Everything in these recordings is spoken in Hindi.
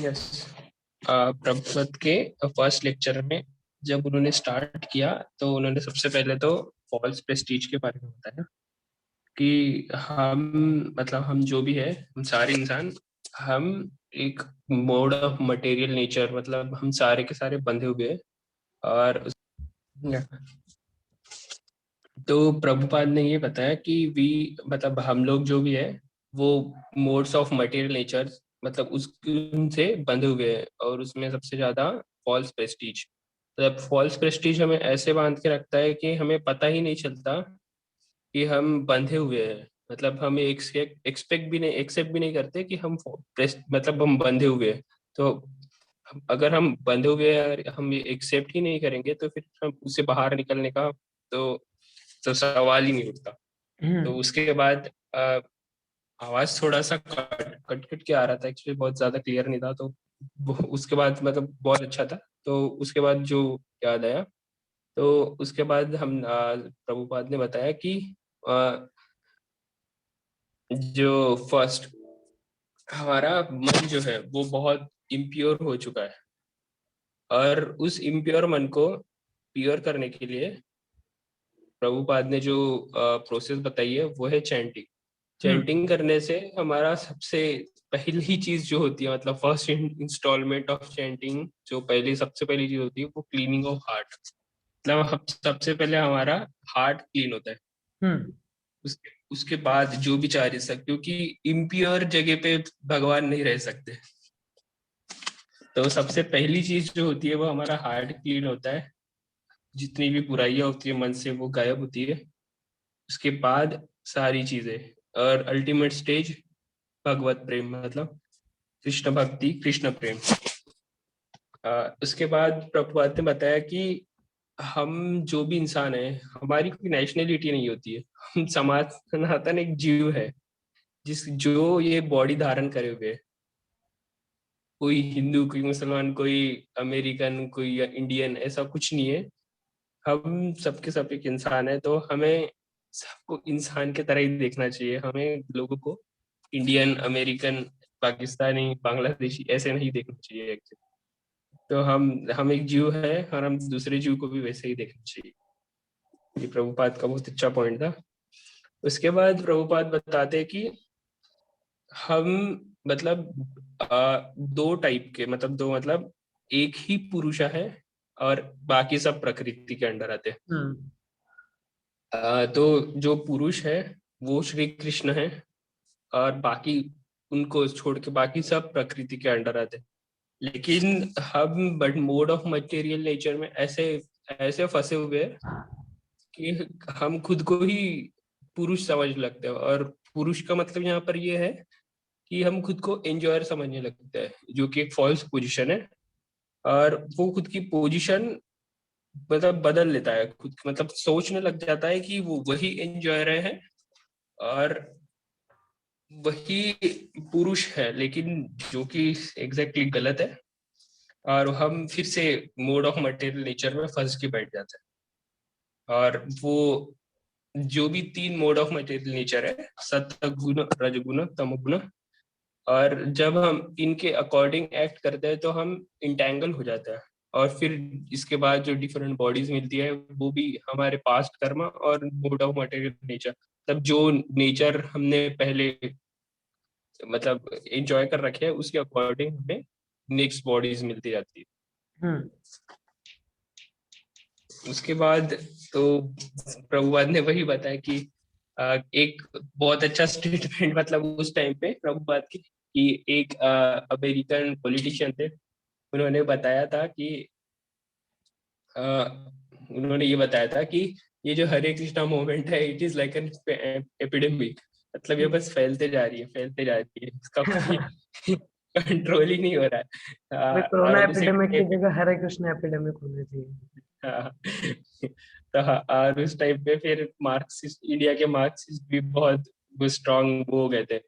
यस, प्रभुपद के फर्स्ट लेक्चर में जब उन्होंने स्टार्ट किया तो उन्होंने सबसे पहले तो फॉल्स प्रेस्टीज के बारे में बताया कि हम मतलब हम जो भी है, हम सारे इंसान, हम एक मोड ऑफ मटेरियल नेचर, मतलब हम सारे के सारे बंधे हुए हैं। और तो प्रभुपाद ने ये बताया कि वी मतलब हम लोग जो भी है वो मोड्स ऑफ मटेरियल नेचर, मतलब उस उनसे बंधे हुए हैं। और उसमें सबसे ज्यादा फॉल्स प्रेस्टीज, मतलब फॉल्स प्रेस्टीज हमें ऐसे बांध के रखता है कि हमें पता ही नहीं चलता कि हम बंधे हुए हैं। मतलब हम एक्सेप्ट भी नहीं करते कि हम मतलब हम बंधे हुए हैं। तो अगर हम बंधे हुए हैं और हम एक्सेप्ट ही नहीं करेंगे तो फिर हम उससे बाहर निकलने का तो सवाल ही नहीं उठता। तो उसके बाद आवाज थोड़ा सा कट कट कट के आ रहा था, एक्चुअली बहुत ज्यादा क्लियर नहीं था। तो उसके बाद मतलब बहुत अच्छा था। तो उसके बाद जो याद आया, तो उसके बाद हम प्रभुपाद ने बताया कि अ, जो फर्स्ट हमारा मन जो है वो बहुत इम्प्योर हो चुका है। और उस इम्प्योर मन को प्योर करने के लिए प्रभुपाद ने जो प्रोसेस बताई है वो है चैंटिंग। चैंटिंग करने से हमारा सबसे पहली चीज जो होती है, मतलब फर्स्ट इंस्टॉलमेंट ऑफ चैंटिंग, जो पहली सबसे पहली चीज होती है वो क्लीनिंग ऑफ हार्ट। मतलब हम सबसे पहले हमारा हार्ट क्लीन होता है। उसके उसके बाद जो भी चाह सकते, क्योंकि इम्प्योर जगह पे भगवान नहीं रह सकते। तो सबसे पहली चीज जो होती है वो हमारा हार्ट क्लीन होता है। जितनी भी बुराइयां होती है मन से वो गायब होती है। उसके बाद सारी चीजें, और अल्टीमेट स्टेज भगवत प्रेम, मतलब कृष्ण भक्ति, कृष्ण प्रेम। उसके बाद प्रभुपाद ने बताया कि हम जो भी इंसान है, हमारी कोई नेशनलिटी नहीं होती है। हम समाज सनातन एक जीव है जिस जो ये बॉडी धारण करे हुए है। कोई हिंदू, कोई मुसलमान, कोई अमेरिकन, कोई इंडियन, ऐसा कुछ नहीं है। हम सबके सब एक इंसान है। तो हमें सबको इंसान के तरह ही देखना चाहिए। हमें लोगों को इंडियन, अमेरिकन, पाकिस्तानी, बांग्लादेशी ऐसे नहीं देखना चाहिए actually। तो हम एक जीव है और हम दूसरे जीव को भी वैसे ही देखना चाहिए। ये प्रभुपाद का बहुत अच्छा पॉइंट था। उसके बाद प्रभुपाद बताते हैं कि हम मतलब दो टाइप के, मतलब दो, मतलब एक ही पुरुष है और बाकी सब प्रकृति के अंडर आते हैं। तो जो पुरुष है वो श्री कृष्ण है, और बाकी उनको छोड़ के बाकी सब प्रकृति के अंडर आते हैं। लेकिन हम but mode of material nature में ऐसे ऐसे फंसे हुए हैं कि हम खुद को ही पुरुष समझ लगते हैं। और पुरुष का मतलब यहाँ पर ये है कि हम खुद को एंजॉयर समझने लगते हैं, जो कि एक फॉल्स पोजीशन है। और वो खुद की पोजीशन मतलब बदल लेता है, खुद मतलब सोचने लग जाता है कि वो वही एंजॉय रहे हैं और वही पुरुष है, लेकिन जो कि एग्जैक्टली गलत है। और हम फिर से मोड ऑफ मटेरियल नेचर में फंस के बैठ जाते हैं। और वो जो भी तीन मोड ऑफ मटेरियल नेचर है, सत्व गुण, रजगुण, तमोगुण, और जब हम इनके अकॉर्डिंग एक्ट करते हैं तो हम इंटेंगल हो जाते हैं। और फिर इसके बाद जो डिफरेंट बॉडीज मिलती है वो भी हमारे पास्ट कर्म और मोड ऑफ मटेरियल नेचर, तब जो नेचर हमने पहले मतलब एंजॉय कर रखे हैं उसके अकॉर्डिंग हमें नेक्स्ट बॉडीज मिलती जाती है। उसके बाद तो प्रभुपाद ने वही बताया कि एक बहुत अच्छा स्टेटमेंट, मतलब उस टाइम पे प्रभुपाद की, कि एक अमेरिकन पॉलिटिशियन थे। उन्होंने बताया था कि अ, उन्होंने ये बताया था कि ये जो हरे कृष्णा मूवमेंट है, it is like an epidemic. मतलब ये बस फैलते जा रही है, फैलते जा रही है, इसका कोई कंट्रोल ही नहीं हो रहा है। कोरोना उसे एपिडेमिक की जगह हरे कृष्ण एपिडेमिक होना चाहिए। हाँ। तो हाँ, और उस टाइम पे फिर मार्क्सिस्ट, इंडिया के मार्क्सिस्ट भी बहुत स्ट्रांग वो हो गए थे,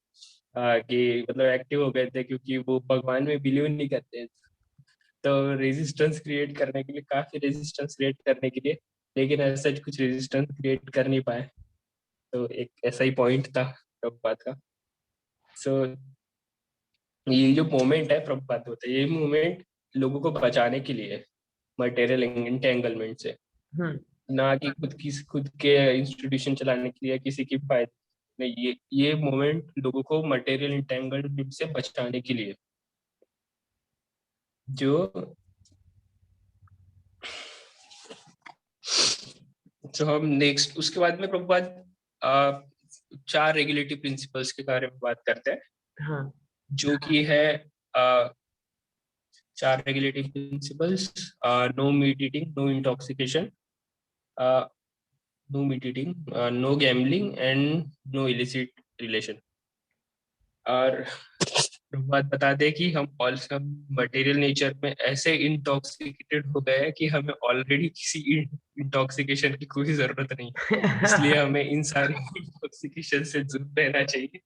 कि मतलब एक्टिव हो गए थे, क्योंकि वो भगवान में बिलीव नहीं करते। तो रेजिस्टेंस क्रिएट करने के लिए, काफी रेजिस्टेंस क्रिएट करने के लिए, लेकिन ऐसा कुछ रेजिस्टेंस क्रिएट कर नहीं पाए। तो एक ऐसा ही पॉइंट था प्रभुपाद का। सो ये जो मोमेंट है प्रभुपाद होता है, ये मोमेंट लोगों को बचाने के लिए है मटेरियल एंटेंगलमेंट से, हम्म ना कि खुद के इंस्टीट्यूशन चलाने के लिए, किसी की फायदे नहीं। ये मोमेंट लोगों को मटेरियल एंटेंगलमेंट से बचाने के लिए, जो जो हम नेक्स्ट उसके बाद में प्रभुपाद आ, 4 रेगुलेटरी प्रिंसिपल्स के बारे में बात करते हैं, हाँ जो कि है आ, 4 regulatory principles: no meat eating, no intoxication, no meat eating, no gambling and no illicit relation. और बात बता दें कि हम ऑल सब मटेरियल नेचर में ऐसे इंटॉक्सिकेटेड हो गए हैं कि हमें ऑलरेडी किसी इंटॉक्सिकेशन की कोई जरूरत नहीं, इसलिए हमें इन सारे इंटॉक्सिकेशन से दूर रहना चाहिए,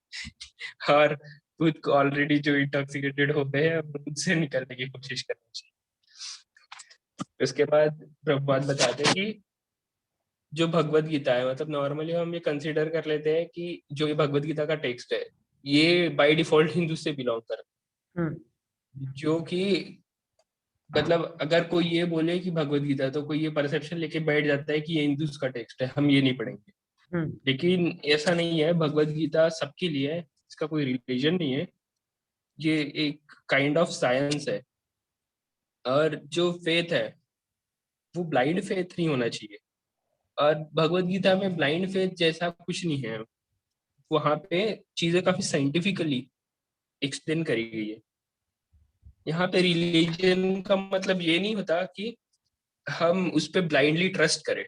और खुद को ऑलरेडी जो इंटॉक्सिकेटेड हो गए हैं उनसे निकलने की कोशिश करनी चाहिए। उसके बाद प्रभुपाद बताते हैं कि जो भगवत गीता है, मतलब नॉर्मली हम ये कंसीडर कर लेते हैं कि जो ये भगवत गीता का टेक्स्ट है ये बाय डिफॉल्ट हिंदू से बिलोंग करता हम्म है, जो कि मतलब अगर कोई ये बोले कि भगवत गीता, तो कोई ये परसेप्शन लेके बैठ जाता है कि ये हिंदूज का टेक्स्ट है, हम ये नहीं पढ़ेंगे। हम्म लेकिन ऐसा नहीं है, भगवत गीता सबके लिए है, इसका कोई रिलीजन नहीं है, ये एक काइंड ऑफ साइंस है। और जो फेथ है वो ब्लाइंड फेथ नहीं होना चाहिए, और भगवत गीता में ब्लाइंड फेथ जैसा कुछ नहीं है। वहां पे चीजें काफी साइंटिफिकली एक्सप्लेन करी गई है। यहाँ पे रिलीजन का मतलब ये नहीं होता कि हम उस पर ब्लाइंडली ट्रस्ट करें।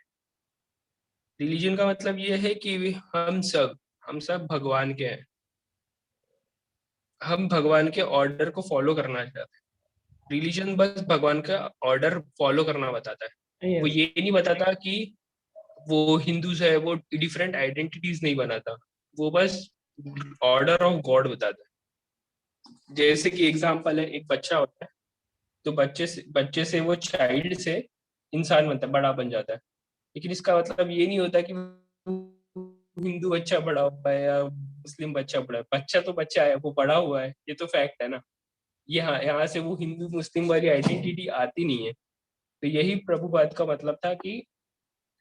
रिलीजन का मतलब ये है कि हम सब भगवान के हैं, हम भगवान के ऑर्डर को फॉलो करना चाहते हैं। रिलीजन बस भगवान का ऑर्डर फॉलो करना बताता है, वो यस ये नहीं बताता कि वो हिंदूज है, वो डिफरेंट आइडेंटिटीज नहीं बनाता, वो बस ऑर्डर ऑफ गॉड बताता है। जैसे कि एग्जाम्पल है, एक बच्चा होता है, तो बच्चे से वो चाइल्ड से इंसान बनता है, बड़ा बन जाता है। लेकिन इसका मतलब ये नहीं होता कि हिंदू बच्चा बड़ा हुआ है या मुस्लिम बच्चा बड़ा है। बच्चा तो बच्चा है, वो बड़ा हुआ है, ये तो फैक्ट है ना। यहाँ से वो हिंदू मुस्लिम वाली आइडेंटिटी आती नहीं है। तो यही प्रभुपाद का मतलब था कि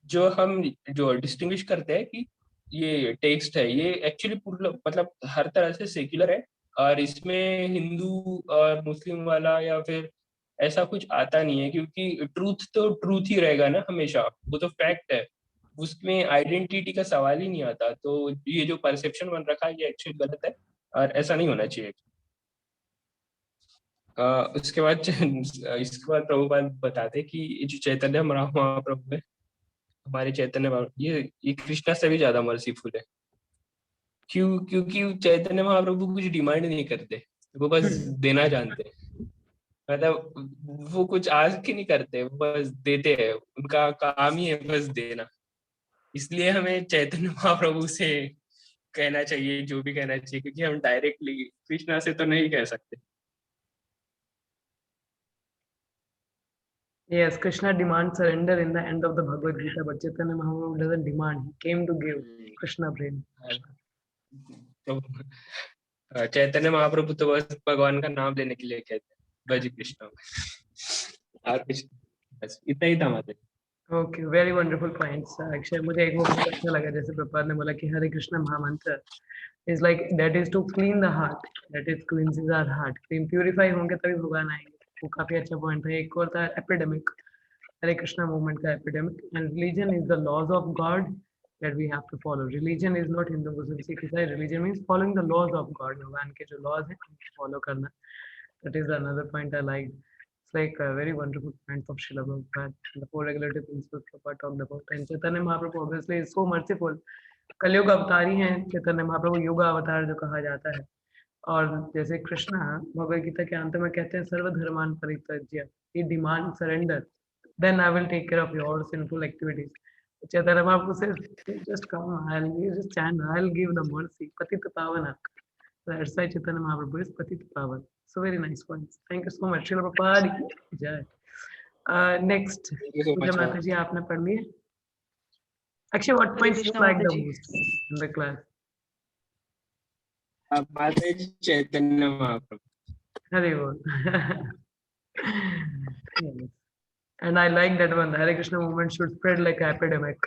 जो डिस्टिंग्विश करते हैं कि ये टेक्स्ट है, ये एक्चुअली पूर्ण मतलब हर तरह से सेक्युलर है, और इसमें हिंदू और मुस्लिम वाला या फिर ऐसा कुछ आता नहीं है, क्योंकि ट्रूथ तो ट्रूथ ही रहेगा ना हमेशा, वो तो फैक्ट है, उसमें आइडेंटिटी का सवाल ही नहीं आता। तो ये जो परसेप्शन बन रखा है ये एक्चुअली गलत है, और ऐसा नहीं होना चाहिए। उसके बाद इसके बाद प्रभुपाद बताते कि ये जो चैतन्य महाप्रभु है, हमारे चैतन्य महाप्रभु, ये कृष्णा से भी ज्यादा मर्सीफुल है। क्योंकि चैतन्य महाप्रभु कुछ डिमांड नहीं करते, वो बस देना जानते हैं। मतलब वो कुछ आज के नहीं करते, वो बस देते हैं, उनका काम ही है बस देना। इसलिए हमें चैतन्य महाप्रभु से कहना चाहिए जो भी कहना चाहिए, क्योंकि हम डायरेक्टली कृष्णा से तो नहीं कह सकते। Yes, Krishna demands surrender in the end of the Bhagavad Gita, but Chaitanya Mahaprabhu doesn't demand. He came to give Krishna brain. तो चैतन्य महाप्रभु तो बस भगवान का नाम लेने के लिए कहते हैं, भज कृष्ण, और कुछ बस इतना ही था हमारे। Okay, very wonderful points. Actually, मुझे एक वो बहुत अच्छा लगा जैसे प्रपात ने बोला कि हरे कृष्ण महामंत्र is like that is to clean the heart, that is cleanses our heart. Clean purify होंगे तभी भगवान आएंगे। वो काफी अच्छा पॉइंट था। एक और था एपिडेमिक, हरे कृष्णा मूवमेंट का epidemic, and religion is the laws of God that we have to follow. Religion is not Hindu, Muslim, Sikh, Isai. Religion means following the laws of God. भगवान के जो laws हैं उनको follow करना. That is another point I liked. It's like a very wonderful point of Srila Prabhupada. The four regulative principles Prabhupada talked about. And Chaitanya Mahaprabhu obviously is so merciful. कलयुग अवतारी हैं चैतन्य महाप्रभु, युग अवतार जो कहा जाता है। और जैसे कृष्णा भगवद गीता के अंत में कहते हैं सर्वधर्मान परित्यज्य, he demand surrender, then I will take care of your sinful activities. Chaitanya Mahaprabhu says, just come, you just chant, I'll give the mercy. Patita Pavana. That's why Chaitanya Mahaprabhu is Patita Pavan. So very nice points. Thank you so much. Srila Prabhupada ki jai. Next, thank you so Pooja much. Mataji, आपने पढ़ ली है? Actually, what Hare point you Krishna like माता the ji. most in the class? माता जी Chaitanya Mahaprabhu. Hare Bol. Yes. And I like that one. The Hare Krishna movement should spread like an epidemic.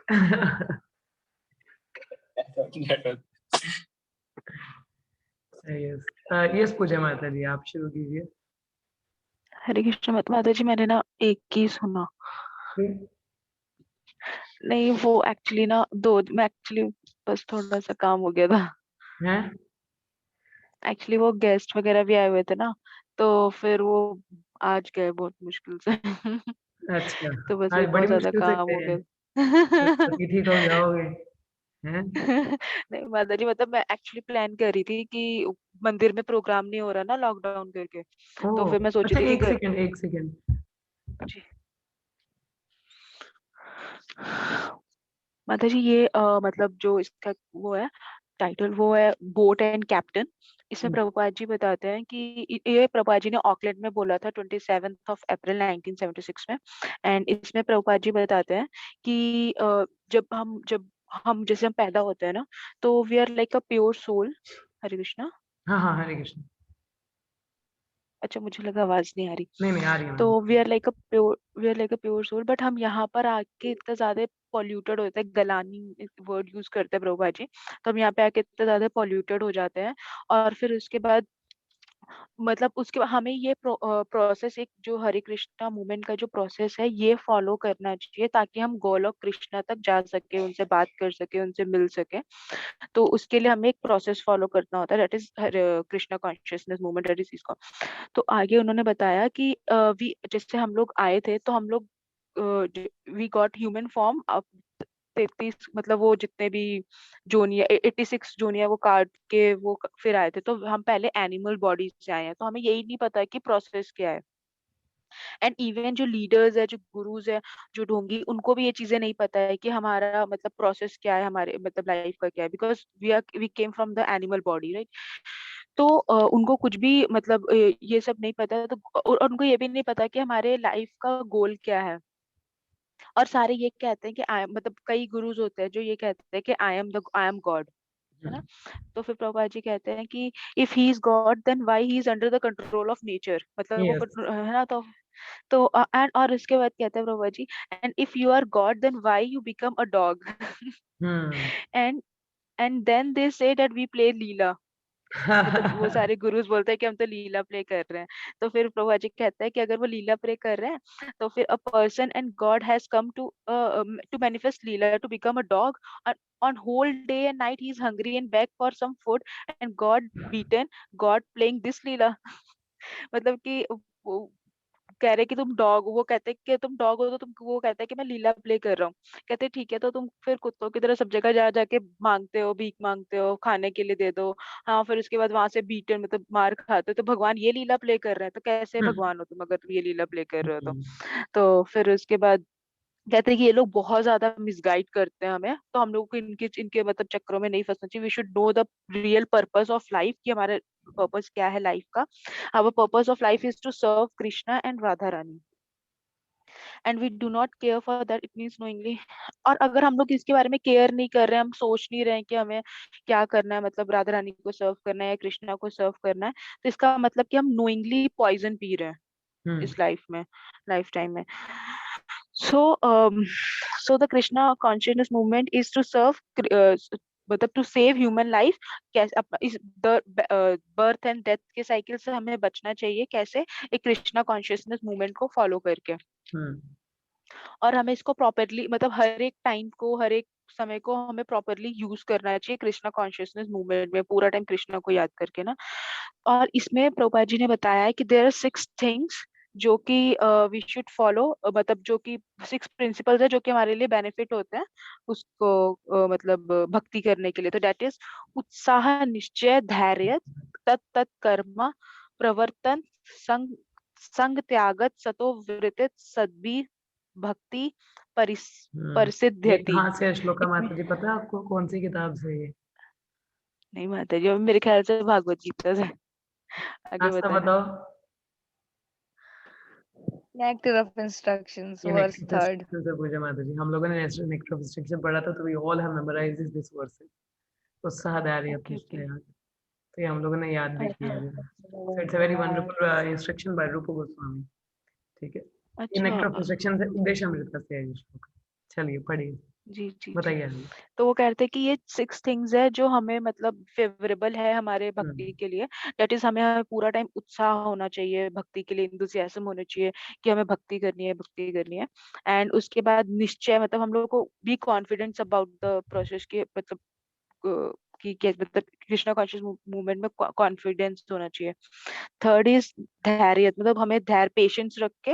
Yes. Yes, पूजा माता जी, आप शुरू कीजिए. हरे कृष्ण माता जी, मैंने ना एक ही सुना. नहीं, वो एक्चुअली ना दो मैं एक्चुअली बस थोड़ा सा काम हो गया था. हैं? एक्चुअली वो गेस्ट वगैरह भी आए हुए थे ना, तो फिर वो आज गए बहुत मुश्किल से. अच्छा. तो बस आज फिर बड़ी बहुत ज्यादा मुश्किल से काम हो गए हैं. गया. अतिथि कब जाओगे? हैं? नहीं माता जी, मतलब मैं एक्चुअली प्लान कर रही थी कि मंदिर में प्रोग्राम नहीं हो रहा ना लॉकडाउन करके, तो ओह, फिर मैं सोची अच्छा, थी कि एक सेकंड, एक सेकंड. जी माता जी, ये मतलब जो इसका वो है टाइटल, वो है बोट एंड कैप्टन. इसमें प्रभुपाद जी बताते हैं कि ये प्रभुपाद जी ने ऑकलैंड में बोला था 27 अप्रैल 1976 में. एंड इसमें प्रभुपाद जी बताते हैं कि जब हम जैसे हम पैदा होते हैं ना, तो we are like a pure soul. Hare Krishna. हाँ, हाँ, हरे कृष्ण. अच्छा, मुझे लगा आवाज नहीं आ रही. नहीं, नहीं, आ रही है तो ma'am. We are like a pure soul, but हम यहाँ पर आके इतना ज्यादा पॉल्यूटेड होते हैं. गलानी वर्ड यूज करते हैं प्रभुपा जी. तो हम यहाँ पे आके इतना ज्यादा पॉल्यूटेड हो जाते हैं. और फिर उसके बाद मतलब उसके बाद हमें ये प्रोसेस, एक जो हरे कृष्णा मूवमेंट का जो प्रोसेस है, ये फॉलो करना चाहिए ताकि हम गोलोक कृष्णा तक जा सके, उनसे बात कर सके, उनसे मिल सके. तो उसके लिए हमें एक प्रोसेस फॉलो करना होता है, that is Krishna consciousness movement, that is इसका. तो आगे उन्होंने बताया कि वी जैसे हम लोग आए थे, तो हम लोग वी गॉट ह्यूमन फॉर्म. अब 33 मतलब वो जितने भी जोनिया 86 जोनिया वो काट के वो फिर आए थे. तो हम पहले एनिमल बॉडी से आए हैं, तो हमें यही नहीं पता कि प्रोसेस क्या है. एंड इवन जो लीडर्स है, जो गुरुज है, जो ढोंगी, उनको भी ये चीजें नहीं पता है कि हमारा मतलब प्रोसेस क्या है, हमारे मतलब लाइफ का क्या है, because we came from the animal body, right. तो उनको कुछ भी मतलब ये सब नहीं पता है. तो और उनको ये भी नहीं पता कि हमारे लाइफ का गोल क्या है. और सारे ये कहते हैं कि आई मतलब कई गुरुज होते हैं जो ये कहते हैं कि आई एम गॉड, है ना. तो फिर प्रभुपाद जी कहते हैं कि if he is God, then why he is under the control of nature. मतलब वो यस. है ना. तो एंड और इसके बाद कहते हैं Prabhupada ji, and if you are God, then why you become a dog. Hmm. And and then they say that we play लीला. मतलब वो सारे गुरुज बोलते हैं कि हम तो लीला प्ले कर रहे हैं. तो फिर प्रभुपा जी कहता है कि अगर वो लीला प्ले कर रहे हैं, तो फिर a person and God has come to manifest lila to become a dog. On whole day and night he is hungry and beg for some food, and God beaten, God playing this लीला. मतलब कि वो कह रहे कि तुम डॉग, वो कहते कि तुम डॉग हो, तो तुम, वो कहता है कि मैं लीला प्ले कर रहा हूँ. कहते ठीक है, तो तुम फिर कुत्तों की तरह सब जगह जा जाके मांगते हो, भीख मांगते हो, खाने के लिए दे दो. हाँ, फिर उसके बाद वहां से बीटन मतलब मार खाते हो. तो भगवान ये लीला प्ले कर रहे हैं, तो कैसे भगवान हो तुम अगर तुम ये लीला प्ले कर रहे हो. तो फिर उसके बाद कहते हैं कि ये लोग बहुत ज्यादा मिसगाइड करते हैं हमें, तो हम लोगों को इनके इनके मतलब चक्करों में नहीं फंसना चाहिए. We should know the real purpose of life, कि हमारे पर्पस क्या है लाइफ का. Our purpose of life is to serve Krishna and Radha Rani, and we do not care for that, it means knowingly. और अगर हम लोग इसके बारे में केयर नहीं कर रहे हैं, हम सोच नहीं रहे हैं कि हमें क्या करना है, मतलब राधा रानी को सर्व करना है या कृष्णा को सर्व करना है, तो इसका मतलब कि हम नोइंगली पॉइजन पी रहे हैं हम्म. इस लाइफ में, लाइफ टाइम में. So, so the Krishna consciousness movement is to serve, मतलब टू सेव ह्यूमन लाइफ. कैसे इस बर्थ एंड डेथ के साइकिल से हमें बचना चाहिए. कैसे? एक कृष्णा कॉन्शियसनेस मूवमेंट को फॉलो करके. हम्म. और हमें इसको प्रॉपरली मतलब हर एक टाइम को, हर एक समय को हमें प्रॉपरली यूज करना चाहिए कृष्णा कॉन्शियसनेस मूवमेंट में, पूरा टाइम कृष्णा को याद करके ना. और इसमें प्रभुपाद जी ने बताया है कि देयर आर 6 थिंग्स जो कि वी शुड फॉलो, मतलब जो कि 6 प्रिंसिपल्स है जो कि हमारे लिए बेनिफिट होते हैं उसको मतलब भक्ति करने के लिए. तो दैट इज उत्साह, निश्चय, धैर्य, तत् कर्म, प्रवर्तन, संग संग त्यागत, सतो वृत्ति, सद्भि, भक्ति, ये परिसिद्ध्यति. कहाँ से है श्लोका इतने माता जी, पता है आपको कौन सी किताब से ये? नहीं माता जी, अब मेरे ख्याल से भागवत गीता से. आगे नाश्ता बताना. बताओ. Nectar of Instructions, ये verse नेक्स्ट 3rd. से पूजा माता जी, हम लोगों ने नेक्स्ट ऑफ पढ़ा था, तो we all have memorised this verses. उत्साह, धैर्य, ओके ओके. निश्चय, तो ये हम लोगों ने याद भी किया है। So it's a very wonderful instruction by Rupa Goswami. ठीक है, ये नेक्टर ऑफ अच्छा इंस्ट्रक्शन है उद्देश्य अमृता से है ये श्लोक। चलिए पढ़िए, जी जी जी। बताइए आगे। तो वो कहते हैं कि ये 6 थिंग्स है जो हमें मतलब फेवरेबल है हमारे भक्ति के लिए। दैट इज हमें पूरा टाइम उत्साह होना चाहिए भक्ति के लिए, इंथुसियाज्म होना चाहिए कि हमें भक्ति करनी है। एंड उसके बाद निश्चय, मतलब हम लोगों को be confidence about the process के, मतलब कि क्या मतलब कृष्णा कॉन्शियस मूवमेंट में कॉन्फिडेंस होना चाहिए। थर्ड इज धैर्य, मतलब हमें धैर्य पेशेंस रख के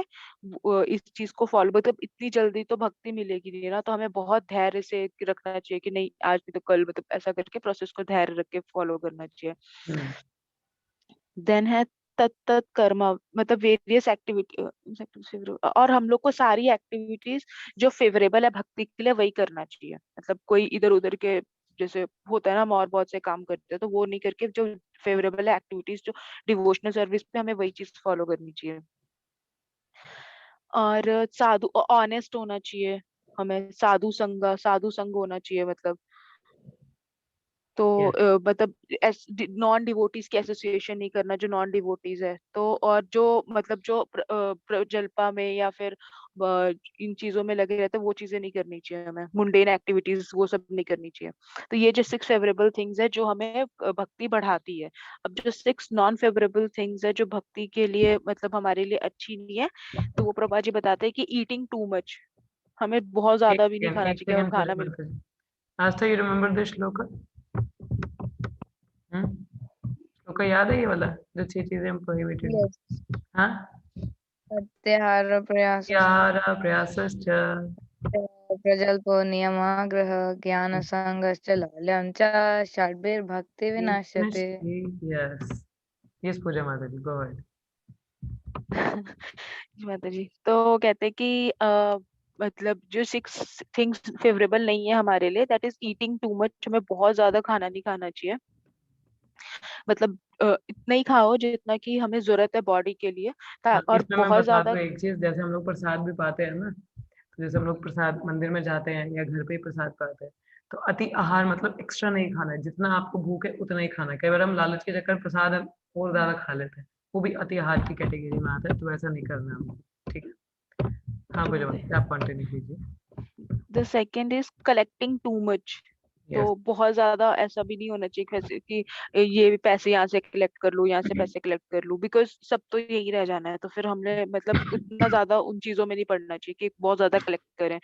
इस चीज को फॉलो, मतलब इतनी जल्दी तो भक्ति मिलेगी नहीं ना, तो हमें बहुत धैर्य से रखना चाहिए कि नहीं आज नहीं तो कल, मतलब ऐसा करके प्रोसेस को धैर्य रख के फॉलो करना चाहिए। हम्म, देन है तत्त कर्म, मतलब वेरियस एक्टिविटी, और हम लोग को सारी एक्टिविटीज जो फेवरेबल है भक्ति के लिए वही करना चाहिए। मतलब कोई इधर उधर के जैसे होता है ना, हम और बहुत से काम करते हैं तो वो नहीं करके जो फेवरेबल है एक्टिविटीज, जो डिवोशनल सर्विस पे हमें वही चीज फॉलो करनी चाहिए। और साधु ऑनेस्ट होना चाहिए, हमें साधु संग होना चाहिए, मतलब तो yes, मतलब नॉन डिवोटीज की एसोसिएशन नहीं करना जो नॉन डिवोटीज है। तो और जो मतलब जो जल्पा में या फिर इन चीजों में लगे रहते हैं वो चीजें नहीं करनी चाहिए, हमें मुंडेन एक्टिविटीज वो सब नहीं करनी चाहिए। तो ये जो 6 फेवरेबल थिंग्स है जो हमें भक्ति बढ़ाती है। अब जो 6 नॉन फेवरेबल थिंग्स है जो भक्ति के लिए मतलब हमारे लिए अच्छी नहीं है, तो वो प्रभा जी बताते हैं कि ईटिंग टू मच, हमें बहुत ज्यादा भी नहीं खाना एक चाहिए, अगर सेकंड खाना पहले मिल। बात करें। आज तक यू रिमेम्बर दिस श्लोक? श्लोक याद है ये वाला जो 6 चीजें हम प्रोहिबिटेड? Yes. हाँ, Pratyahara prayasascha यार प्रयासश्च prajalpo niyamagrah ज्ञानसंगश्च लाल्यं च षड्भिर्भक्तिविनश्यते। यस, यस पूजा माता जी, गो अहेड। जी माता जी, तो कहते हैं कि मतलब जो 6 थिंग्स फेवरेबल नहीं है हमारे लिए, that is eating too much, हमें बहुत ज्यादा खाना नहीं खाना चाहिए। मतलब इतना ही खाओ जितना कि हमें जरूरत है बॉडी के लिए, हाँ, और इसमें मैं बहुत बता ज्यादा। दूं एक चीज, जैसे हम लोग प्रसाद भी पाते हैं ना, तो जैसे हम लोग प्रसाद मंदिर में जाते हैं या घर पे ही प्रसाद पाते हैं, तो अति आहार मतलब एक्स्ट्रा नहीं खाना है, जितना आपको भूख है उतना ही खाना है। कई बार हम लालच के चक्कर प्रसाद और ज्यादा खा लेते हैं, वो भी अति आहार की कैटेगरी में आता है, तो ऐसा नहीं करना है हमको, ठीक है। हाँ पूजा माता, आप कंटिन्यू कीजिए। The second is collecting too much, तो यस, बहुत ज्यादा ऐसा भी नहीं होना चाहिए वैसे कि ये पैसे यहाँ से कलेक्ट कर लूँ, यहाँ से पैसे कलेक्ट कर लूँ, बिकॉज सब तो यही रह जाना है, तो फिर हमने मतलब उतना ज्यादा उन चीजों में नहीं पड़ना चाहिए कि बहुत ज्यादा कलेक्ट करें।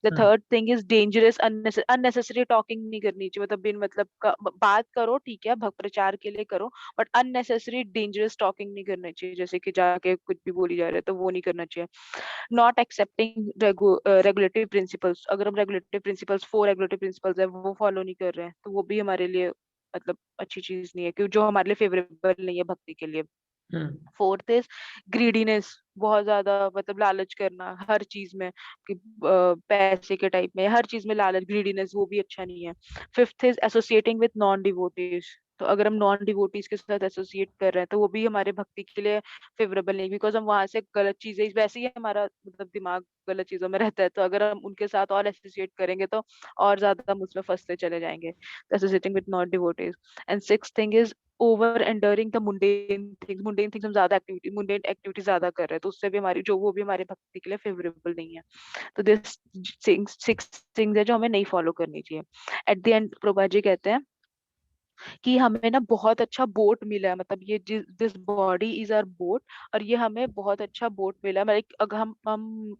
The third thing is dangerous unnecessary talking नहीं करनी चाहिए, मतलब बिन मतलब का बात करो ठीक है, भक्त प्रचार के लिए करो, बट अननेसेसरी डेंजरस टॉकिंग नहीं करनी चाहिए, जैसे कि जाके कुछ भी बोली जा रहा है तो वो नहीं करना चाहिए। नॉट एक्सेप्टिंग रेगुलेटरी प्रिंसिपल्स, अगर हम रेगुलेटरी प्रिंसिपल्स 4 रेगुलेटरी प्रिंसिपल्स है वो फॉलो नहीं कर रहे हैं तो वो भी हमारे लिए मतलब अच्छी चीज नहीं है, क्योंकि जो हमारे लिए फेवरेबल नहीं है भक्ति के लिए। फोर्थ इज ग्रीडीनेस, बहुत ज्यादा मतलब लालच करना हर चीज में, कि पैसे के टाइप में हर चीज में लालच, ग्रीडीनेस, वो भी अच्छा नहीं है। Fifth is associating with non devotees, तो अगर हम नॉन डिवोटीज के साथ एसोसिएट कर रहे हैं तो वो भी हमारे भक्ति के लिए फेवरेबल नहीं, बिकॉज हम वहां से गलत चीजें, वैसे ही हमारा मतलब दिमाग गलत चीजों में रहता है, तो अगर हम उनके साथ और एसोसिएट करेंगे तो और ज्यादा हम उसमें फंसते चले जाएंगे। Associating with non devotees. And six thing is over endeavouring the mundane things, हम ज्यादा एक्टिविटी मुंडेन एक्टिविटी ज्यादा कर रहे हैं तो उससे भी हमारी जो वो भी हमारे भक्ति के लिए फेवरेबल नहीं है। तो दिस 6 थिंग्स है जो हमें नहीं फॉलो करनी चाहिए। At the end Prabha ji कहते हैं कि हमें ना बहुत अच्छा बोट मिला है, मतलब ये this body is our boat, और ये हमें बहुत अच्छा बोट मिला है। मतलब अगर हम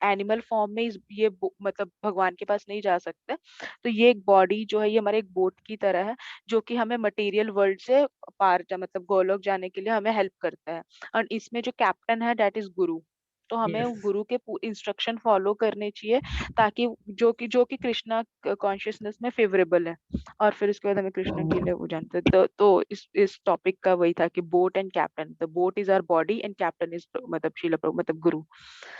एनिमल फॉर्म में ये मतलब भगवान के पास नहीं जा सकते, तो ये एक बॉडी जो है ये हमारे एक बोट की तरह है, जो कि हमें मटेरियल वर्ल्ड से मतलब गोलोक जाने के लिए हमें हेल्प करता है। और इसमें जो कैप्टन है दैट इज गुरु, तो हमें यस, गुरु के इंस्ट्रक्शन फॉलो करने चाहिए, ताकि जो कि कृष्णा कॉन्शियसनेस में फेवरेबल है। और फिर उसके बाद हमें कृष्णा के लिए वो जानते हैं। तो इस टॉपिक का वही था कि boat and captain, the boat is our body and captain is मतलब शीला प्रभु, मतलब गुरु,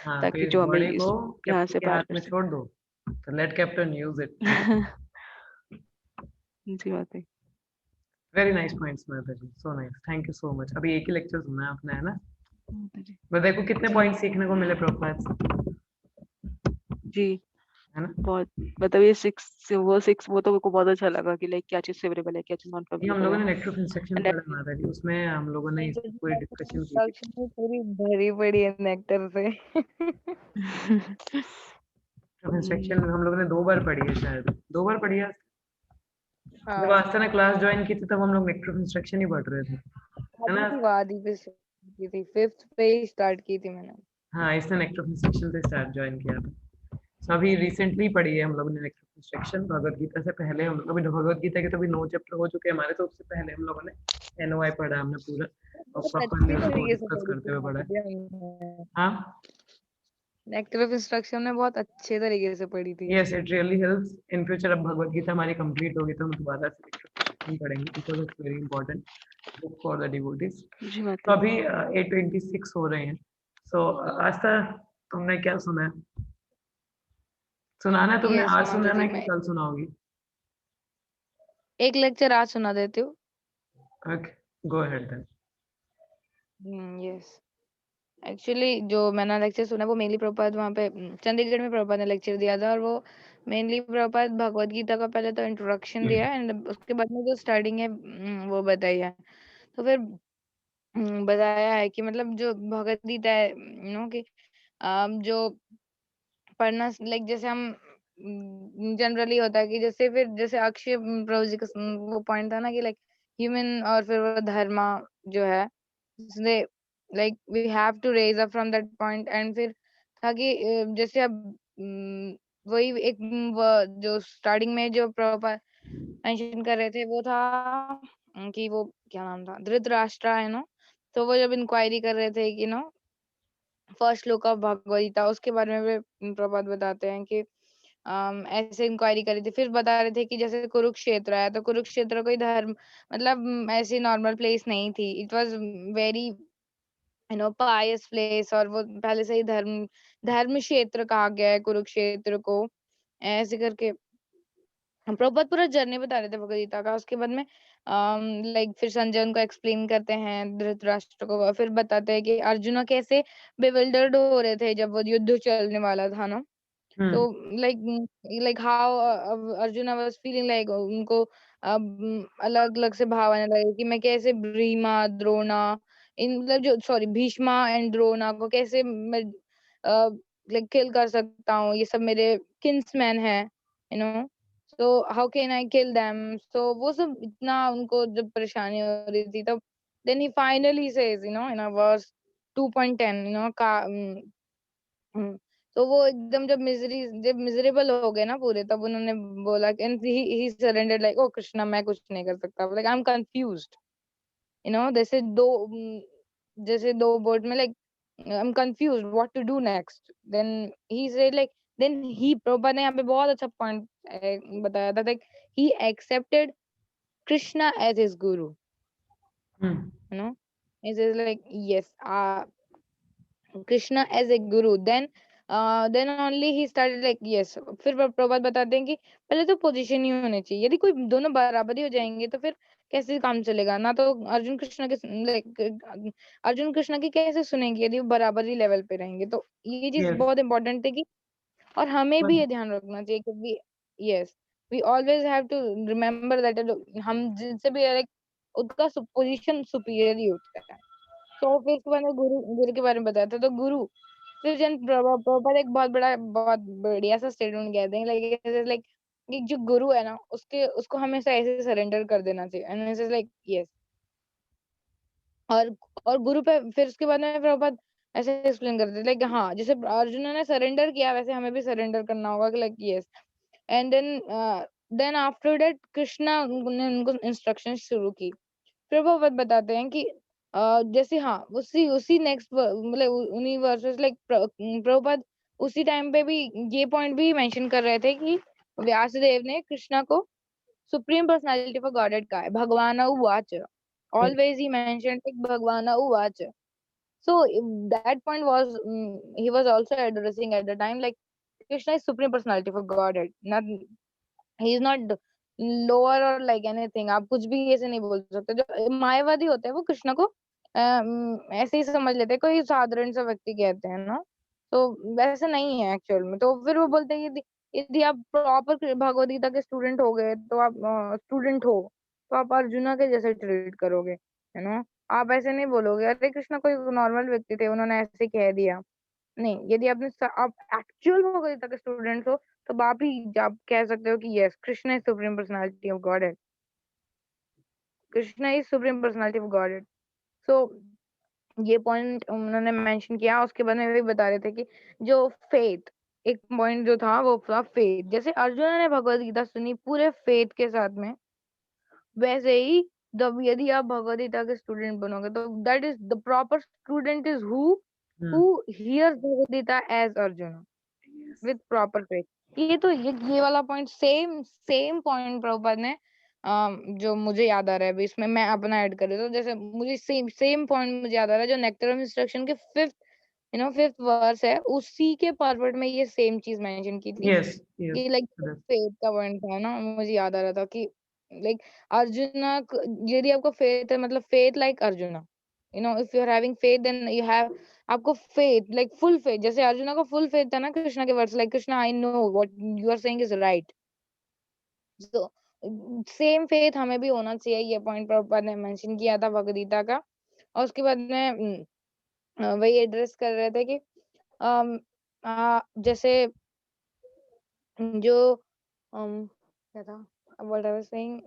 हाँ, तो ताकि इस जो हमें बॉडी को इस यहाँ कैप्टन से के पार हाथ कर में छोड़ दो, तो लेट कैप्टन यूज इट। सके। जी बात है। वेरी नाइस पॉइंट्स माता जी, so nice, thank you so much. अभी एक ही लेक्चर सुना है आपने, है ना? जी मैं देखो कितने जी पॉइंट सीखने को मिले प्रभुपाद से। जी। है ना? बहुत मतलब ये 6 वो तो मेरे को बहुत अच्छा लगा कि लाइक क्या चीज फेवरेबल है, क्या चीज नॉन ये हम फेवरेबल लोगों है। ने लेक्चर ऑफ इंस्ट्रक्शन एंड पढ़ा माता जी, उसमें हम लोगों ने इस पे पूरी डिस्कशन की थी। इंस्ट्रक्शन में पूरी भरी पड़ी है नेक्टर से। ऑफ इंस्ट्रक्शन हम लोगों ने 2 बार पढ़ी है शायद, 2 बार पढ़ी है। जब हाँ, आस्था ने क्लास ज्वाइन की थी तब हम लोग लेक्चर ऑफ इंस्ट्रक्शन ही पढ़ रहे थे, है ना? आदि पे start की थी, 5th पे ही स्टार्ट की थी मैंने। हाँ, इसने लेक्चर ऑफ इंस्ट्रक्शन से स्टार्ट ज्वाइन किया था। तो अभी रिसेंटली पढ़ी है हम लोगों ने lecture of instruction, Bhagavad Gita से पहले हम लोग, अभी भगवद गीता के तो अभी 9 चैप्टर हो चुके हैं हमारे, तो उससे पहले हम लोगों ने एनओआई पढ़ा हमने पूरा, और बहुत प्रॉपरली अच्छी उसको तरीके से डिस्कस पढ़ी करते हुए पढ़ा है। थी हमने। हाँ, नेक्टर ऑफ इंस्ट्रक्शन में बहुत अच्छे तरीके से पढ़ी थी। Yes, it really helps in future. अब भगवद गीता हमारी कंप्लीट होगी तो हम दोबारा से लेक्चर ऑफ इंस्ट्रक्शन पढ़ेंगे, because it's very important book for the devotees. जी तो मतलब अभी 8:26 हो रहे हैं। सो आस्था, तुमने क्या सुना है? सुनाना है तुमने, यस आज माता सुनाना जी, है कि मैं कल सुनाओगी? एक लेक्चर आज सुना देती हूँ। Okay, go ahead then. Yes, actually जो मैंने लेक्चर सुना वो मेनली प्रभुपाद वहाँ पे चंडीगढ़ में प्रभुपाद ने लेक्चर दिया था, और वो मेनली प्रभुपाद भगवत गीता का पहले तो इंट्रोडक्शन दिया एंड उसके बाद में जो स्टार्टिंग है वो बताई है। तो फिर बताया है कि मतलब जो भगवत गीता है कि जो पढ़ना लाइक जैसे हम जनरली होता है कि जैसे फिर जैसे अक्षय प्रभु जी का वो पॉइंट था ना कि लाइक ह्यूमन और फिर वो धर्मा जो है like we have to raise up from that point and फिर था कि जैसे अब वही एक जो स्टार्टिंग में जो प्रभुपाद मेंशन कर रहे थे वो था कि वो क्या नाम था, धृतराष्ट्र है ना। तो वो जब इंक्वायरी कर रहे थे कि फर्स्ट श्लोक ऑफ भगवद गीता उसके बारे में भी प्रभुपाद बताते हैं कि ऐसे इंक्वायरी करी थी, फिर बता रहे थे कि जैसे कुरुक्षेत्र है तो कुरुक्षेत्र कोई धर्म मतलब ऐसी नॉर्मल प्लेस नहीं थी, it was very Payas place, और वो पहले से ही धर्म क्षेत्र कहा गया है कुरुक्षेत्र को, ऐसे करके हम प्रभुपाद पूरा जर्नी बता रहे थे भगवद गीता का। उसके बाद में लाइक फिर संजय उनको एक्सप्लेन करते हैं धृतराष्ट्र को, फिर बताते हैं कि अर्जुना कैसे बेविल्डर्ड हो रहे थे जब वो युद्ध चलने वाला था ना। तो hmm, like how Arjun was feeling like उनको अब अलग-अलग से भाव आने लगे कि मैं कैसे भीमा, द्रोणा इन मतलब जो सॉरी भीष्मा एंड द्रोणा को कैसे मैं लाइक किल कर सकता हूँ, ये सब मेरे किन्समैन हैं, you know so how can I kill them. So वो सब इतना उनको जब परेशानी हो रही थी तब then he finally says in a verse 2.10 हुँ। तो वो एकदम जब मिज़रेबल हो गए ना पूरे, तब उन्होंने बोला and he surrendered like oh Krishna मैं कुछ नहीं कर सकता, लाइक आई एम कन्फ्यूज्ड, जैसे 2 वर्ड में like I am confused what to do next. Then he said like then he Prabhupada ने यहाँ पे बहुत अच्छा पॉइंट बताया था like he accepted Krishna as his guru, hmm, you know he says like yes Krishna as a guru then only he started like yes. फिर प्रभुपाद बताते हैं कि पहले तो पोजीशन ही होनी चाहिए, यदि कोई दोनों बराबर ही हो जाएंगे तो फिर कैसे काम चलेगा ना। तो अर्जुन कृष्णा के लाइक अर्जुन कृष्णा की कैसे सुनेंगे यदि वो बराबर ही लेवल पे रहेंगे। तो ये चीज यस, बहुत इंपॉर्टेंट है कि और हमें भी ये ध्यान रखना चाहिए कि yes we always have to remember that हम जिनसे भी लाइक उसका पोजीशन सुपीरियर ही होता है। तो फिर उसके बाद में गुरु गुरु के बारे में बताया था। तो गुरु फिर प्रभुपाद एक बहुत बढ़िया सा स्टेटमेंट कहते हैं लाइक एक जो गुरु है ना उसके उसको हमेशा ऐसे सरेंडर कर देना चाहिए एंड इट्स लाइक यस। और और गुरु पे फिर उसके बाद में प्रभुपाद ऐसे एक्सप्लेन करते थे लाइक हाँ जैसे अर्जुन ने सरेंडर किया वैसे हमें भी सरेंडर करना होगा कि like yes. And then after that Krishna ने उनको इंस्ट्रक्शन शुरू की। फिर वो बताते हैं कि जैसे हाँ उसी उसी नेक्स्ट मतलब उन्हीं वर्सेस लाइक प्रभुपाद उसी टाइम पे भी ये पॉइंट भी मेंशन कर रहे थे कि व्यासदेव ने कृष्णा को सुप्रीम पर्सनालिटी ऑफ गॉडेड कहा है, भगवान उवाच। ऑलवेज ही मेंशन लाइक भगवान उवाच। So that point was he was also addressing at the time like Krishna is supreme personality for Godhead. Not he is not lower or like anything. आप कुछ भी ऐसे नहीं बोल सकते। जो मायावादी होते हैं वो कृष्ण को ऐसे ही समझ लेते हैं, कोई साधारण सा व्यक्ति कहते हैं ना। तो वैसे नहीं है एक्चुअल में। तो फिर वो बोलते हैं यदि आप प्रॉपर भगवद गीता के स्टूडेंट हो गए तो आप स्टूडेंट हो तो आप अर्जुना के जैसे ट्रीट करोगे, है ना। आप ऐसे नहीं बोलोगे अरे कृष्णा कोई नॉर्मल व्यक्ति थे उन्होंने ऐसे कह दिया। नहीं, यदि आप एक्चुअल भगवद गीता के स्टूडेंट हो तो आप कह सकते हो कि yes Krishna is supreme personality of God है, Krishna is supreme personality of God है। सो ये पॉइंट उन्होंने मेंशन किया। उसके बाद में भी बता रहे थे कि जो फेथ, एक पॉइंट जो था वो था फेथ। जैसे अर्जुन ने भगवद गीता सुनी पूरे फेथ के साथ में, वैसे ही जब यदि आप भगवद गीता के स्टूडेंट बनोगे तो that is the proper student is who hears Bhagavad Gita as Arjun with proper faith. ये तो ये वाला पॉइंट सेम पॉइंट प्रभुपाद ने जो मुझे याद आ रहा है अभी इसमें मैं अपना ऐड कर रही हूँ। तो जैसे मुझे सेम पॉइंट मुझे याद आ रहा है जो नेक्टर ऑफ इंस्ट्रक्शन के फिफ्थ वर्स है, उसी के फॉरवर्ड में ये सेम चीज मेंशन की थी yes, yes, कि लाइक yes. फेथ का पॉइंट था ना, मुझे याद आ रहा था कि लाइक अर्जुना यदि आपको फेथ है मतलब faith like Arjuna, if you are having faith then you have, आपको फेथ लाइक फुल फेथ, जैसे अर्जुना को फुल फेथ था ना कृष्णा के words like Krishna I know what you are saying is right. So same faith हमें भी होना चाहिए, ये पॉइंट प्रभुपाद ने मेंशन किया था भगवद गीता का। और उसके बाद में वही एड्रेस कर रहे थे कि जैसे जो क्या था व्हाट आई वाज सेइंग,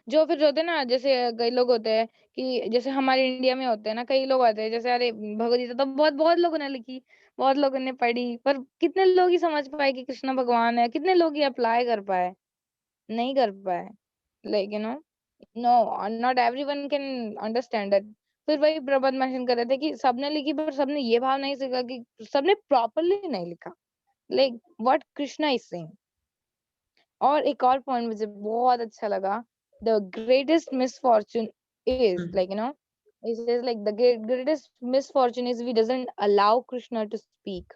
जो फिर होते हैं ना, जैसे कई लोग होते हैं कि जैसे हमारे इंडिया में होते हैं ना, कई लोग आते हैं जैसे अरे भगवद गीता तो बहुत बहुत लोगों ने लिखी, बहुत लोगों ने पढ़ी, पर कितने लोग ही समझ पाए कि कृष्ण भगवान है, कितने लोग ही अप्लाई कर पाए, नहीं कर पाए, like no not everyone can understand that. फिर वही प्रबंध मेंशन कर रहे थे कि सबने लिखी पर सबने ये भाव नहीं सीखा कि सबने प्रॉपरली नहीं लिखा like what Krishna is saying. और एक और पॉइंट मुझे बहुत अच्छा लगा, the greatest misfortune is like it says like the greatest misfortune is we doesn't allow Krishna to speak.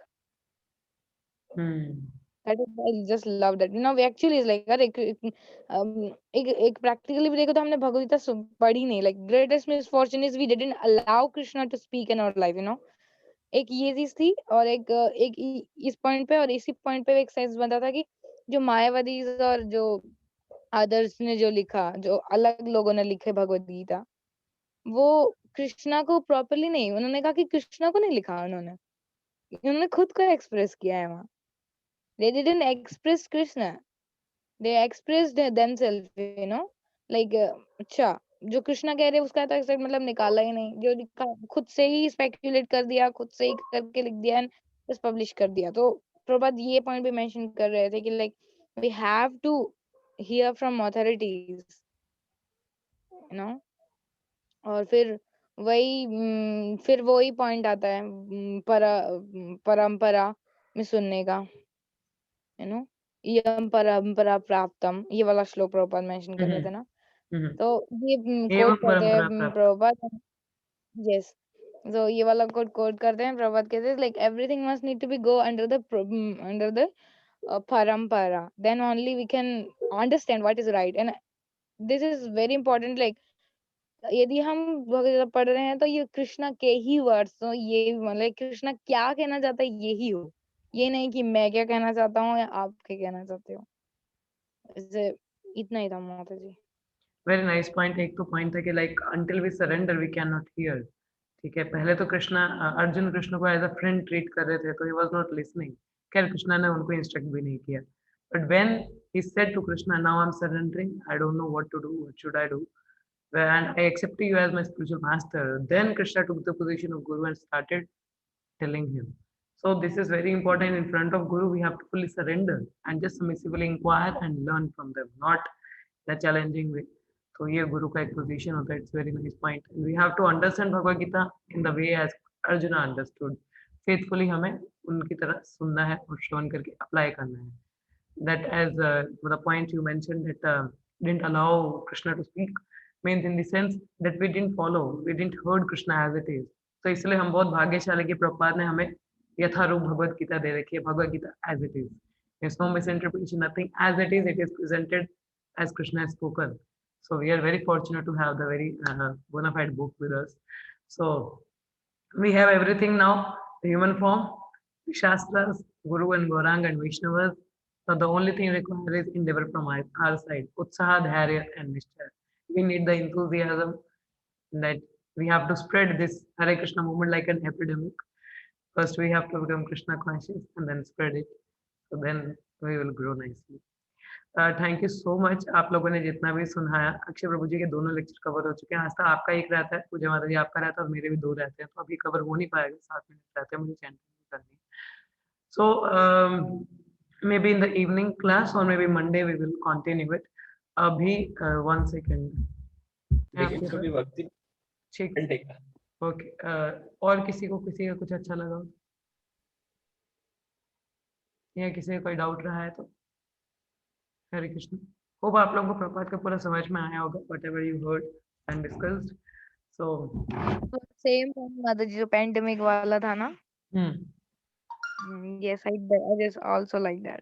That is, I just love that. We actually is like अरे एक practically भी देखो तो हमने भगवद गीता पढ़ी नहीं, like greatest misfortune is we didn't allow Krishna to speak in our life, एक ये चीज थी। और एक इस पॉइंट पे और इसी पॉइंट पे एक सेंस बनता था कि जो मायावादी और जो अदर्स ने जो लिखा, जो अलग लोगों ने लिखे भगवद गीता, वो कृष्णा को प्रॉपरली नहीं, उन्होंने कहा कि कृष्णा को नहीं लिखा, उन्होंने खुद को एक्सप्रेस किया है वहाँ। they didn't express Krishna, they expressed themselves, like अच्छा जो कृष्णा कह रहे हैं उसका तो एक्सेप्ट मतलब निकाला ही नहीं, जो लिखा खुद से ही स्पेक्यूलेट कर दिया, खुद से ही करके लिख दिया एंड बस पब्लिश कर दिया। तो प्रभात ये पॉइंट भी मेंशन कर रहे थे कि like we have to hear from authorities, और फिर वही पॉइंट आता है परंपरा में सुनने का, यम परंपरा प्राप्तम, ये वाला श्लोक प्रभुपाद मेंशन कर रहे थे ना। तो ये कोट करते हैं प्रभुपाद, यस। तो ये वाला कोट करते हैं प्रभुपाद, कहते हैं like everything must need to be go under the parampara, then only we can understand what is right, and this is very important। like यदि हम भगवद गीता पढ़ रहे हैं तो ये कृष्णा के ही वर्ड्स हो, ये मतलब कृष्णा क्या कहना चाहता है यही हो, ये नहीं कि मैं क्या कहना चाहता हूँ या आप क्या कहना चाहते हो। ऐसे इतना ही था माता जी। Very nice point. एक तो पॉइंट था कि like until we surrender we can not hear. ठीक है, पहले तो अर्जुन कृष्ण को एज अ फ्रेंड ट्रीट कर रहे थे तो ही वाज नॉट लिसनिंग। खैर कृष्णा ने उनको इंस्ट्रक्ट भी नहीं किया, but when he said to Krishna now I am surrendering, I don't know what to do, what should I do, and I accept you as my spiritual master. Then Krishna took the position of Guru and started telling him. So this is very important. In front of Guru, we have to fully surrender and just submissively inquire and learn from them, not the challenging way. So here Guru का एक position होता है. It's very nice point. And we have to understand Bhagavad Gita in the way as Arjuna understood. Faithfully हमें उनकी तरह सुनना है और श्रवण करके apply करना है. That as the point you mentioned that didn't allow Krishna to speak means in the sense that we didn't follow, we didn't heard Krishna as it is. तो इसलिए हम बहुत भाग्यशाली कि प्रभुपाद ने हमें यथारूप भगवद गीता दे रखी है, Bhagavad Gita as it is. There's no misinterpretation, nothing as it is presented as Krishna has spoken. So we are very fortunate to have the very bona fide book with us. So we have everything now, the human form, the Shastras, Guru and Gaurang and Vaishnavas. So the only thing required is endeavor from our side. Utsaha, Dharya and Nishcha. We need the enthusiasm that we have to spread this Hare Krishna movement like an epidemic. First we have to become Krishna conscious and then spread it. So then we will grow nicely. Thank you so much आप लोगों ने जितना भी सुनाया। अक्षय प्रभु जी के दोनों लेक्चर कवर हो चुके हैं। आज तक आपका एक रहता है, पूजा माता जी आपका रहता है और मेरे भी 2 रहते हैं, तो अभी कवर हो नहीं पाएगा। 7 मिनट रहते हैं, मुझे चैंटिंग करनी है। So may be in the evening class और may be Monday we will continue it. अभी 1 सेकेंड, लेकिन कभी वक्त ही ठीक घंटे का। ओके। और किसी का कुछ अच्छा लगा हो या किसी का कोई डाउट रहा है तो? हरे कृष्ण। होप आप लोगों को प्रपात का पूरा समझ में आया होगा, whatever you heard and discussed. So same माता जी जो पेंडेमिक वाला था ना, yes I just also like that.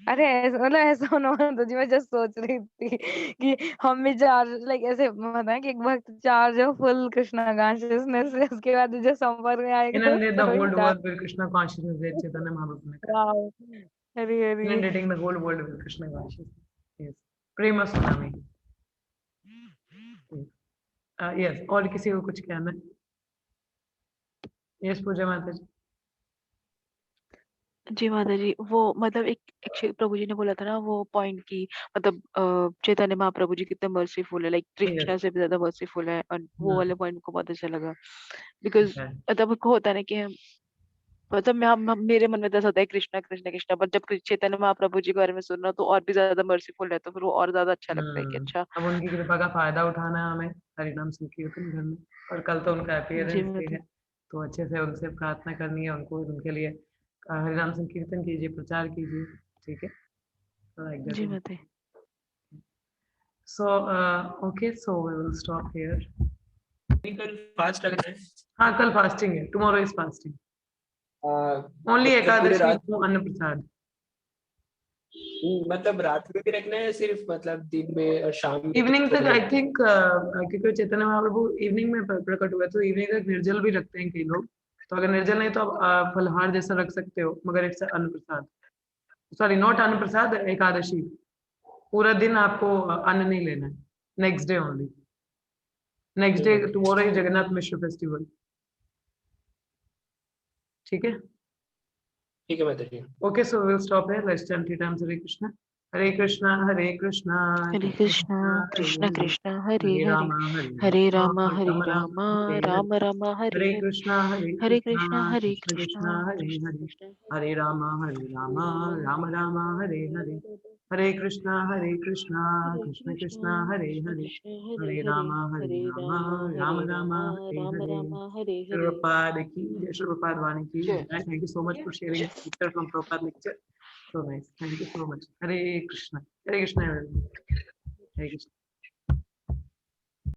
अरे मतलब ऐसा होना माता जी, मैं जस्ट सोच रही थी कि हम भी चार्ज लाइक ऐसे बताएं कि एक वक्त चार्ज हो फुल कृष्णा कॉन्शियसनेस से, उसके बाद जो संपर्क में आएगा inundate the तो whole डाल world with Krishna consciousness, that Chaitanya Mahaprabhu ने कहा। Wow Hari Hari Inundating the whole world with Krishna consciousness. Yes. Prem tsunami. Yes. और किसी को कुछ कहना है? Yes, पूजा माता जी। जी माता जी, वो मतलब एक अक्षय प्रभु जी ने बोला था ना वो पॉइंट की, मतलब चैतन्य महाप्रभु जी कितने मर्सीफुल है, लाइक कृष्णा से भी ज्यादा मर्सीफुल है, और वो वाले पॉइंट को बहुत अच्छा लगा। बिकॉज मतलब को होता है ना कि मतलब मेरे मन में तो ऐसा होता है कृष्णा कृष्णा कृष्णा, पर जब चैतन्य महाप्रभु जी के बारे में सुनना तो और भी ज्यादा मर्सीफुल है, तो फिर वो और ज्यादा अच्छा लगता है कि अच्छा। अब उनकी कृपा का फायदा उठाना है हमें हरिनाम संकीर्तन करना, और कल तो उनका जी अपीयरेंस भी है, मतलब तो अच्छे से उनसे प्रार्थना करनी है उनको, उनके लिए हरिनाम संकीर्तन कीजिए, प्रचार कीजिए, ठीक है। जी मतलब so okay, so we will stop here. कल फास्ट लग रहा है। हाँ, कल फास्टिंग है, टुमारो इज फास्टिंग ओनली, पूरे एकादशी रात अन्न प्रसाद। मतलब रात में भी रखना है सिर्फ, मतलब दिन में और शाम में इवनिंग तो तक आई थिंक, क्योंकि चैतन्य महाप्रभु इवनिंग में प्रकट हुए, तो इवनिंग तक निर्जल भी रखते हैं कई लोग। तो अगर निर्जल नहीं तो आप फलहार जैसा रख सकते हो, मगर इट्स अन्न प्रसाद, सॉरी नॉट अन्न प्रसाद, एकादशी पूरा दिन आपको अन्न नहीं लेना है, next day only. Next day tomorrow is Jagannath Mishra festival, ठीक है। ठीक है माता जी। Okay, so will stop here, let's chant 3 times Hare Krishna Hare Krishna Hare Krishna Hare Krishna Krishna Krishna Hare Hare Hare, Ram Hare Ram Hare Ram Ram Ram, Hare Hare, Ram Ram Hare Hare Hare, Krishna Hare Krishna Hare Krishna Krishna Krishna Hare Krishna Hare, Krishna Hare Ram Ram Ram Hare Hare, Hare Krishna Krishna Krishna Hare Krishna Hare, Krishna Hare Hare Hare, Ram Hare Ram Ram Ram Hare Ram Hare. Ram Hare Srila Hare. Prabhupada ki jai, Srila Prabhupada Vani ki जय jai. Thank you so much for sharing जय। the lecture from Prabhupada lecture. So nice. Thank you so much. Hare Krishna. Hare Krishna everyone. Hare Krishna.